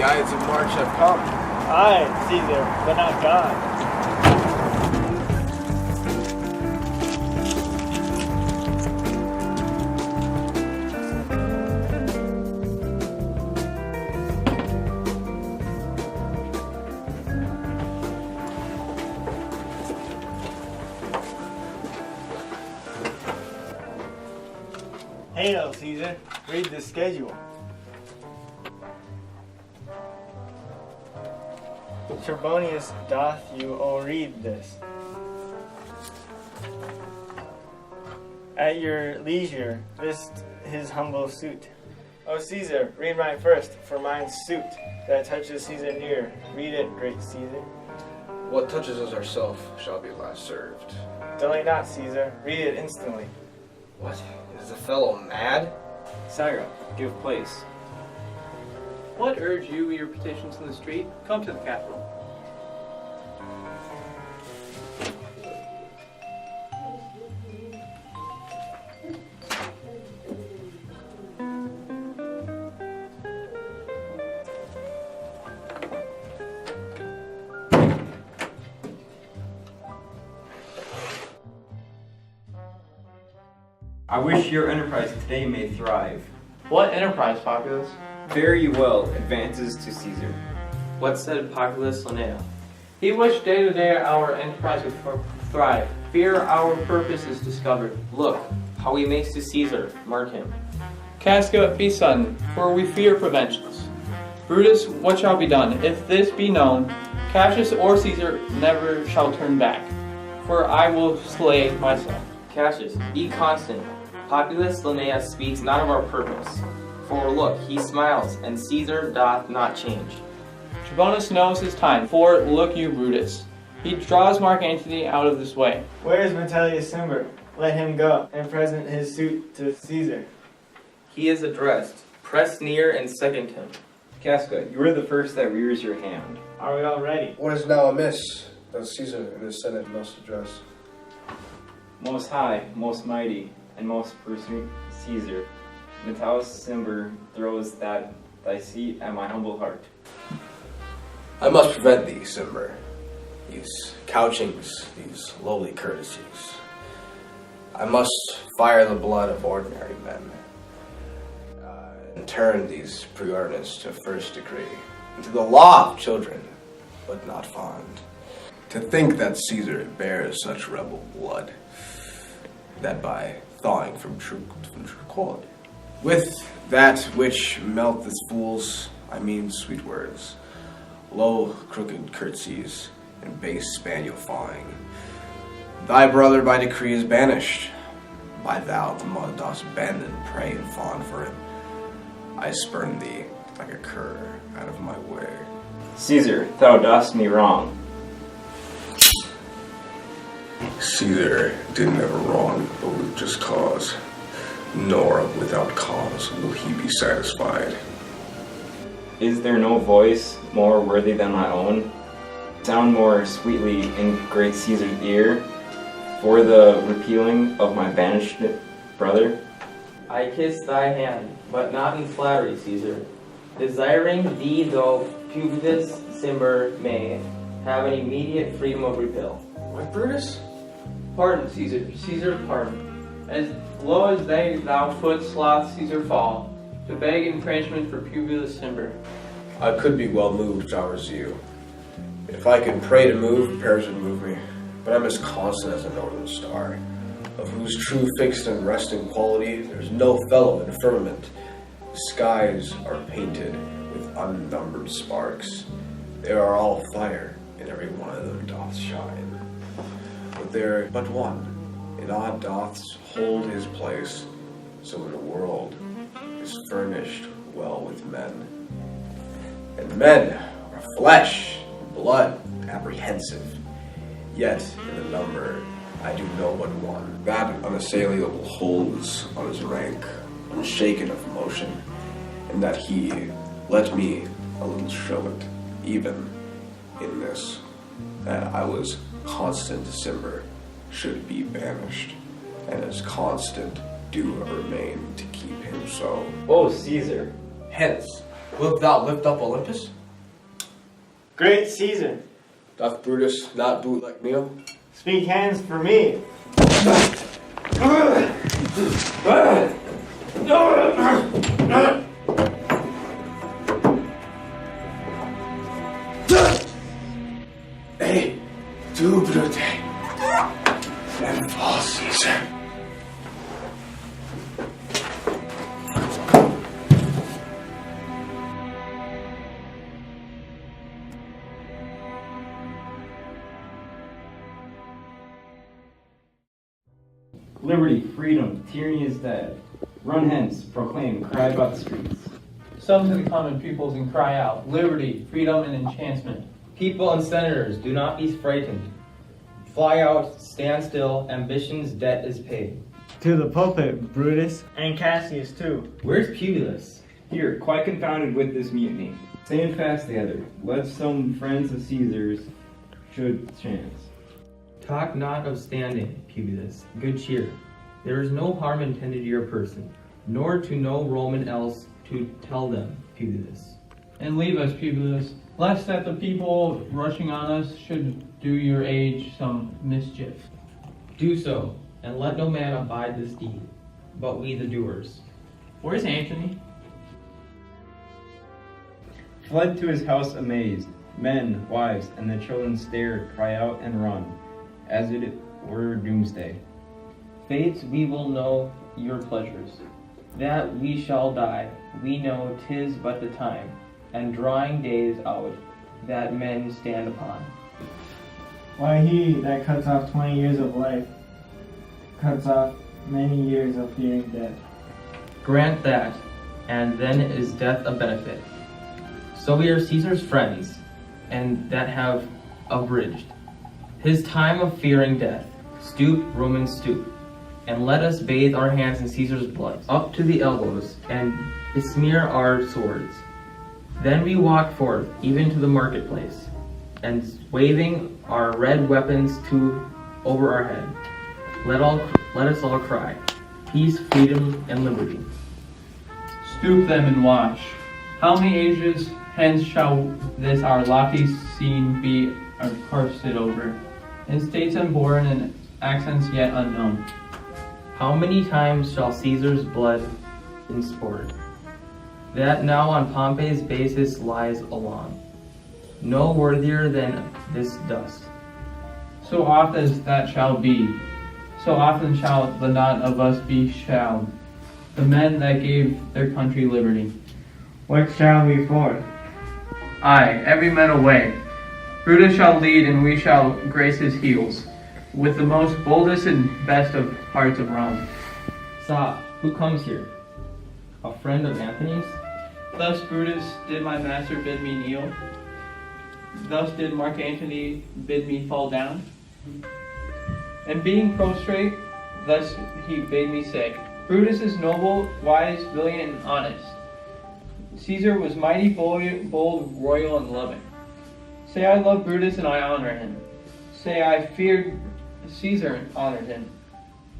The Ides of March have come. Aye, Caesar, but not God. Hail, Caesar. Read the schedule. Trebonius, doth you all read this? At your leisure, vist his humble suit. O Caesar, read mine first, for mine's suit, that touches Caesar near. Read it, great Caesar. What touches us ourself shall be last served. Delay not, Caesar. Read it instantly. What? Is the fellow mad? Sire, give place. What urge you your petitions in the street? Come to the Capitol. I wish your enterprise today may thrive. What enterprise, Populus? Very well, advances to Caesar. What said Populus Linnea? He wished day to day our enterprise would thrive. Fear our purpose is discovered. Look, how he makes to Caesar, mark him. Casca, be sudden, for we fear preventions. Brutus, what shall be done? If this be known, Cassius or Caesar never shall turn back, for I will slay myself. Cassius, be constant. Populus Linnea speaks not of our purpose. For look, he smiles, and Caesar doth not change. Trebonius knows his time, for look you, Brutus. He draws Mark Antony out of this way. Where is Metellus Cimber? Let him go, and present his suit to Caesar. He is addressed. Press near and second him. Casca, you are the first that rears your hand. Are we all ready? What is now amiss that Caesar and his Senate must address? Most high, most mighty, and most pursuing Caesar, Metellus Cimber throws that thy seat at my humble heart. I must prevent thee, Cimber. These couchings, these lowly courtesies. I must fire the blood of ordinary men, and turn these preordinance to first degree, into the law of children, but not fond. To think that Caesar bears such rebel blood, that by thawing from true quality, with that which melteth fools, I mean sweet words, low crooked curtsies, and base spaniel fawing. Thy brother by decree is banished. By thou the mud dost bend and pray and fawn for him. I spurn thee like a cur out of my way. Caesar, thou dost me wrong. Caesar did never wrong, but with just cause, nor without cause will he be satisfied. Is there no voice more worthy than my own? Sound more sweetly in great Caesar's ear for the repealing of my banished brother? I kiss thy hand, but not in flattery, Caesar. Desiring thee, though Publius Cimber may have an immediate freedom of repel. What, Brutus? Pardon, Caesar. Caesar, pardon. As low as thou foot sloth Caesar fall, to beg infringement for Publius Cimber. I could be well moved if I was you. If I could pray to move, prayers would move me. But I'm as constant as a northern star, of whose true fixed and resting quality there's no fellow in the firmament. The skies are painted with unnumbered sparks. They are all fire, and every one of them doth shine. But there but one, in odd doth hold his place, so in the world is furnished well with men. And men are flesh, blood, apprehensive. Yet in the number I do know but one, that unassailable holds on his rank, unshaken of motion, and that he, let me a little show it, even in this, that I was constant to Cimber, should be banished, and as constant do remain to keep him so. O Caesar, Hence, Wilt thou lift up Olympus? Great Caesar, Doth Brutus not boot like meal? speak hands for me. Hey, do Brute, and fall Caesar. Liberty, freedom, tyranny is dead. Run hence, proclaim, cry about the streets. Some to the common peoples and cry out, liberty, freedom, and enchantment. People and senators, do not be frightened. Fly out, stand still, ambition's debt is paid. To the pulpit, Brutus, and Cassius too. Where's Publius? Here, quite confounded with this mutiny. Stand fast together, lest some friends of Caesar's should chance. Talk not of standing, Publius. Good cheer. There is no harm intended to your person, nor to no Roman else to tell them, Publius. And leave us, Publius, lest that the people rushing on us should do your age some mischief. Do so, and let no man abide this deed, but we the doers. Where's Antony? Fled to his house amazed. Men, wives, and the children stare, cry out, and run, as it were doomsday. Fates, we will know your pleasures. That we shall die, we know 'tis but the time, and drawing days out, that men stand upon. Why, he that cuts off 20 years of life cuts off many years of fearing death. Grant that, and then is death a benefit. So we are Caesar's friends, and that have abridged his time of fearing death. Stoop, Romans, stoop, and let us bathe our hands in Caesar's blood, up to the elbows, and besmear our swords. Then we walk forth, even to the marketplace, and waving our red weapons over our head, let us all cry, peace, freedom, and liberty. Stoop them and wash. How many ages hence shall this our lofty scene be coursed over, in states unborn and accents yet unknown? How many times shall Caesar's blood in sport, that now on Pompey's basis lies along, no worthier than this dust? So oft as that shall be, so often shall the not of us be shall, the men that gave their country liberty. What shall we for? Aye, every man away. Brutus shall lead, and we shall grace his heels, with the most boldest and best of hearts of Rome. Stop, who comes here? A friend of Antony's? Thus, Brutus, did my master bid me kneel? Thus did Mark Antony bid me fall down? And being prostrate, thus he bade me say, Brutus is noble, wise, valiant, and honest. Caesar was mighty, bold, royal, and loving. Say I love Brutus and I honor him. Say I feared Caesar and honored him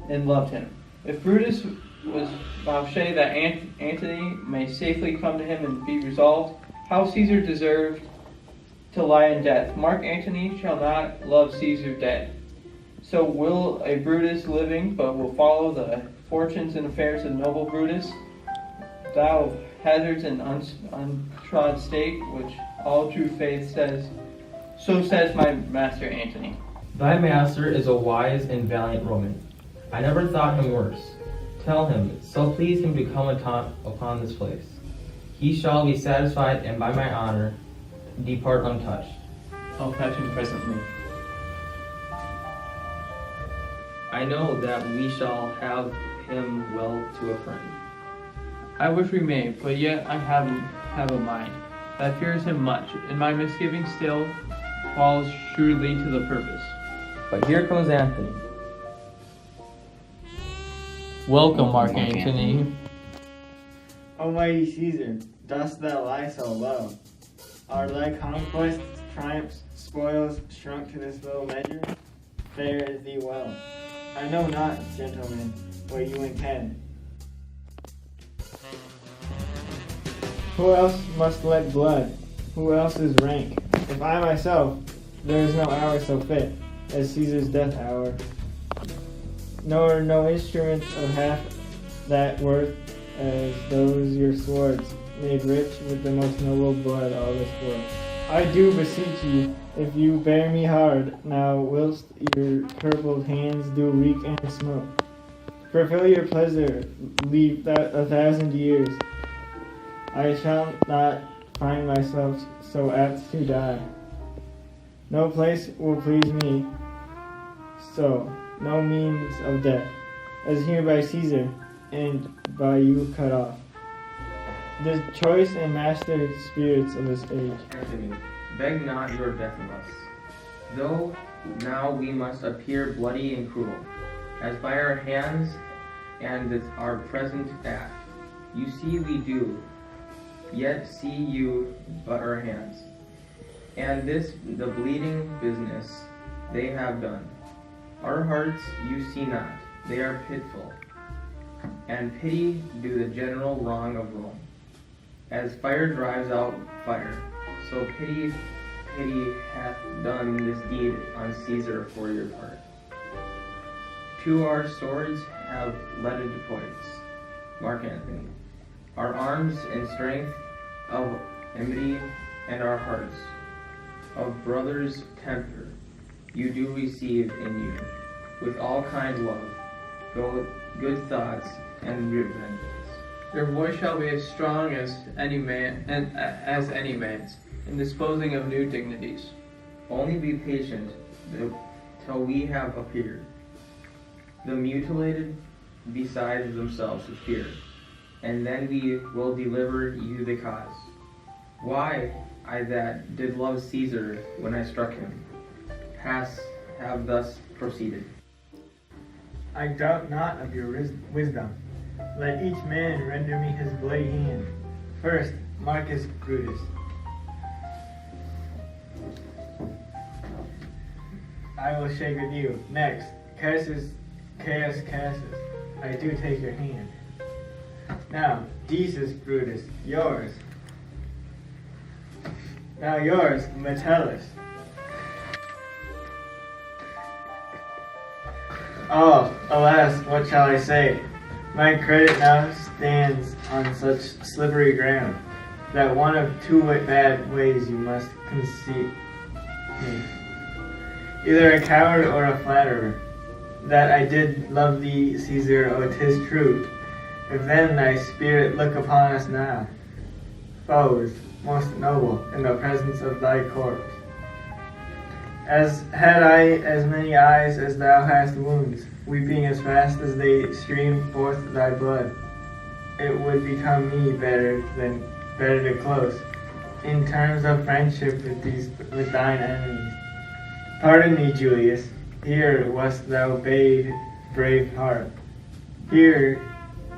and loved him. If Brutus was vouchsafed that Antony may safely come to him and be resolved, how Caesar deserved to lie in death. Mark Antony shall not love Caesar dead. So will a Brutus living, but will follow the fortunes and affairs of noble Brutus, thou of hazards and untrod state, which all true faith says. So says my master Antony. Thy master is a wise and valiant Roman. I never thought him worse. Tell him, so please him to come upon this place. He shall be satisfied, and by my honor, depart untouched. I'll fetch him presently. I know that we shall have him well to a friend. I wish we may, but yet I have a mind that fears him much, and my misgiving still falls shrewdly to the purpose. But here comes Antony. Welcome, Mark Antony. Almighty Caesar, dost thou lie so low? Are thy conquests, triumphs, spoils shrunk to this little measure? Fare thee well. I know not, gentlemen, what you intend. Who else must let blood? Who else is rank? If I myself, there is no hour so fit as Caesar's death hour, nor no instrument of half that worth as those your swords, made rich with the most noble blood all this world. I do beseech you, if you bear me hard, now whilst your purpled hands do reek and smoke, fulfill your pleasure, leave that 1,000 years. I shall not find myself so apt to die. No place will please me, so no means of death, as here by Caesar, and by you cut off. The choice and master spirits of this age. Anthony, beg not your death of us, though now we must appear bloody and cruel, as by our hands and our present act. You see we do, yet see you but our hands. And this the bleeding business they have done. Our hearts you see not, they are pitiful, and pity do the general wrong of Rome. As fire drives out fire, so pity hath done this deed on Caesar for your part. To our swords have leaded points, Mark Antony, our arms and strength of enmity, and our hearts of brothers' temper you do receive in you, with all kind love, good thoughts, and repentance. Your voice shall be as strong as any man, and as any man's, in disposing of new dignities. Only be patient till we have appeared. The mutilated beside themselves with fear, and then we will deliver you the cause. Why I that did love Caesar when I struck him, have thus proceeded. I doubt not of your wisdom. Let each man render me his bloody hand. First, Marcus Brutus. I will shake with you. Next, Caius Cassius. I do take your hand. Now, Decius Brutus, yours. Now yours, Metellus. Oh, alas, what shall I say? My credit now stands on such slippery ground, that one of two bad ways you must conceive me. Either a coward or a flatterer. That I did love thee, Caesar, oh, 'tis true. If then thy spirit look upon us now, foes, most noble, in the presence of thy corpse. As had I as many eyes as thou hast wounds, weeping as fast as they stream forth thy blood, it would become me better to close in terms of friendship with thine enemies. Pardon me, Julius. Here wast thou brave heart. Here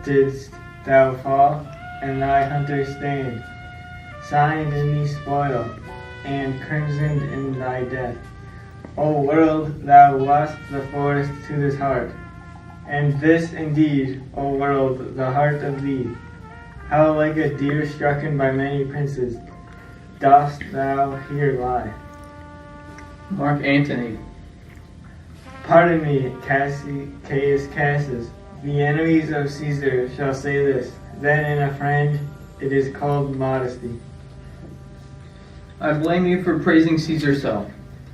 didst thou fall, and thy hunter stand, signed in thee spoil, and crimsoned in thy death. O world, thou wast the forest to this heart, and this indeed, O world, the heart of thee. How like a deer strucken by many princes, dost thou here lie. Mark Antony. Pardon me, Caius Cassius. The enemies of Caesar shall say this, then in a friend it is called modesty. I blame you for praising Caesar so.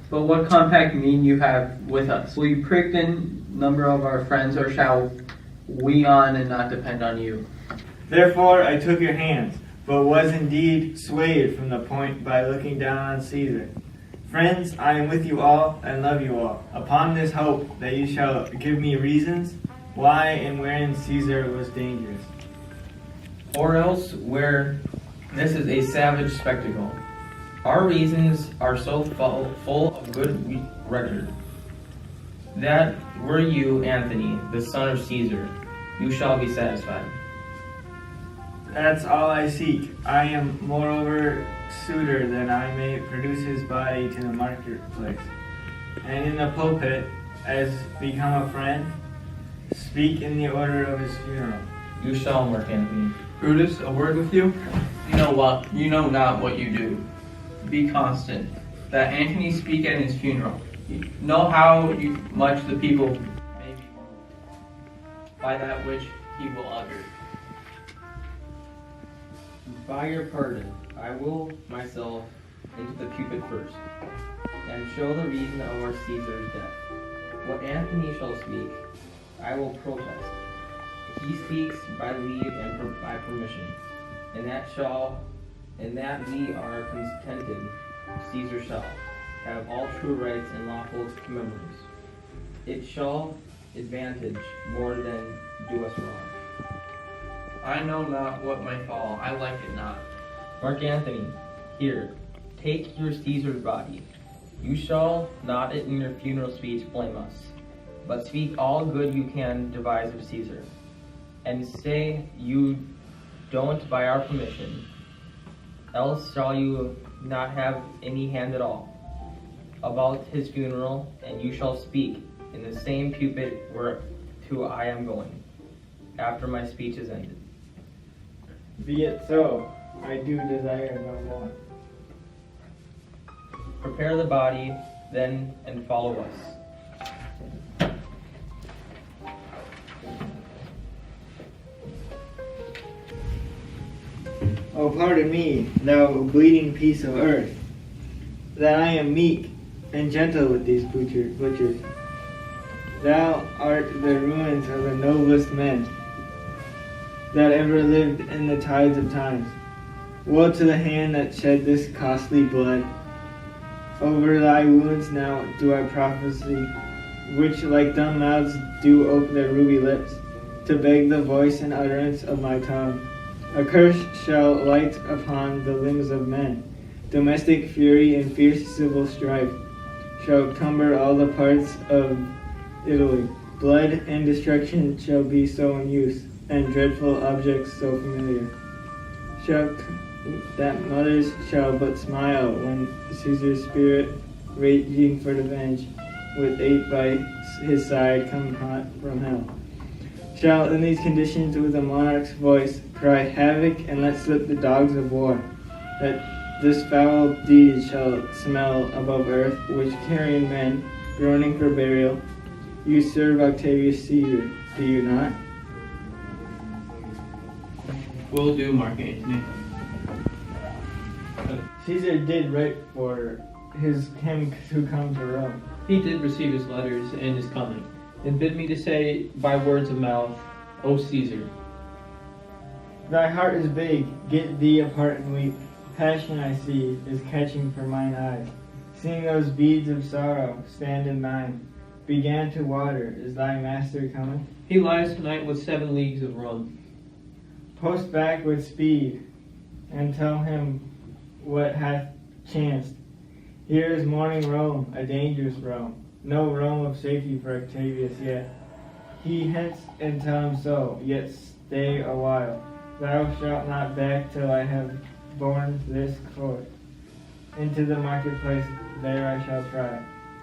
But what compact mean you have with us? Will you prick in number of our friends, or shall we on and not depend on you? Therefore I took your hands, but was indeed swayed from the point by looking down on Caesar. Friends, I am with you all and love you all, upon this hope that you shall give me reasons why and wherein Caesar was dangerous. Or else where this is a savage spectacle. Our reasons are so full of good record, that were you, Anthony, the son of Caesar, you shall be satisfied. That's all I seek. I am moreover suitor that I may produce his body to the marketplace, and in the pulpit, as become a friend, speak in the order of his funeral. You shall, Mark Antony. Brutus, a word with you? You know not what you do. Be constant, that Antony speak at his funeral. You know how much the people may be moved by that which he will utter. By your pardon, I will myself into the pulpit first, and show the reason of our Caesar's death. What Anthony shall speak, I will protest. He speaks by leave and by permission, and that we are contented, Caesar shall have all true rights and lawful commemories. It shall advantage more than do us wrong. I know not what may fall, I like it not. Mark Antony, here, take your Caesar's body. You shall not in your funeral speech blame us, but speak all good you can devise of Caesar, and say you don't by our permission, else shall you not have any hand at all about his funeral, and you shall speak in the same pulpit whereto I am going, after my speech is ended. Be it so. I do desire no more. Prepare the body, then, and follow us. Oh, pardon me, thou bleeding piece of earth, that I am meek and gentle with these butchers. Thou art the ruins of the noblest men that ever lived in the tides of times. Woe to the hand that shed this costly blood. Over thy wounds now do I prophesy, which like dumb mouths do open their ruby lips, to beg the voice and utterance of my tongue. A curse shall light upon the limbs of men. Domestic fury and fierce civil strife shall cumber all the parts of Italy. Blood and destruction shall be so in use, and dreadful objects so familiar. That mothers shall but smile when Caesar's spirit, raging for revenge, with 8 by his side, come hot from hell. Shall in these conditions with a monarch's voice cry havoc and let slip the dogs of war, that this foul deed shall smell above earth, which carrion men, groaning for burial, you serve Octavius Caesar, do you not? Will do, Mark Antony. Caesar did write for him to come to Rome. He did receive his letters and is coming, and bid me to say by words of mouth, O Caesar. Thy heart is big, get thee apart and weep. Passion I see is catching for mine eyes. Seeing those beads of sorrow stand in thine, began to water, is thy master coming? He lies tonight with 7 leagues of rum. Post back with speed, and tell him what hath chanced. Here is morning Rome, a dangerous Rome, no Rome of safety for Octavius yet. He hence and tell him so, yet stay a while. Thou shalt not back till I have borne this course. Into the marketplace there I shall try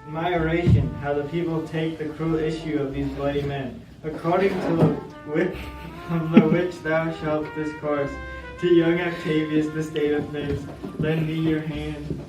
my oration, how the people take the cruel issue of these bloody men, according to the which thou shalt discourse to young Octavius the state of things. Lend me your hand,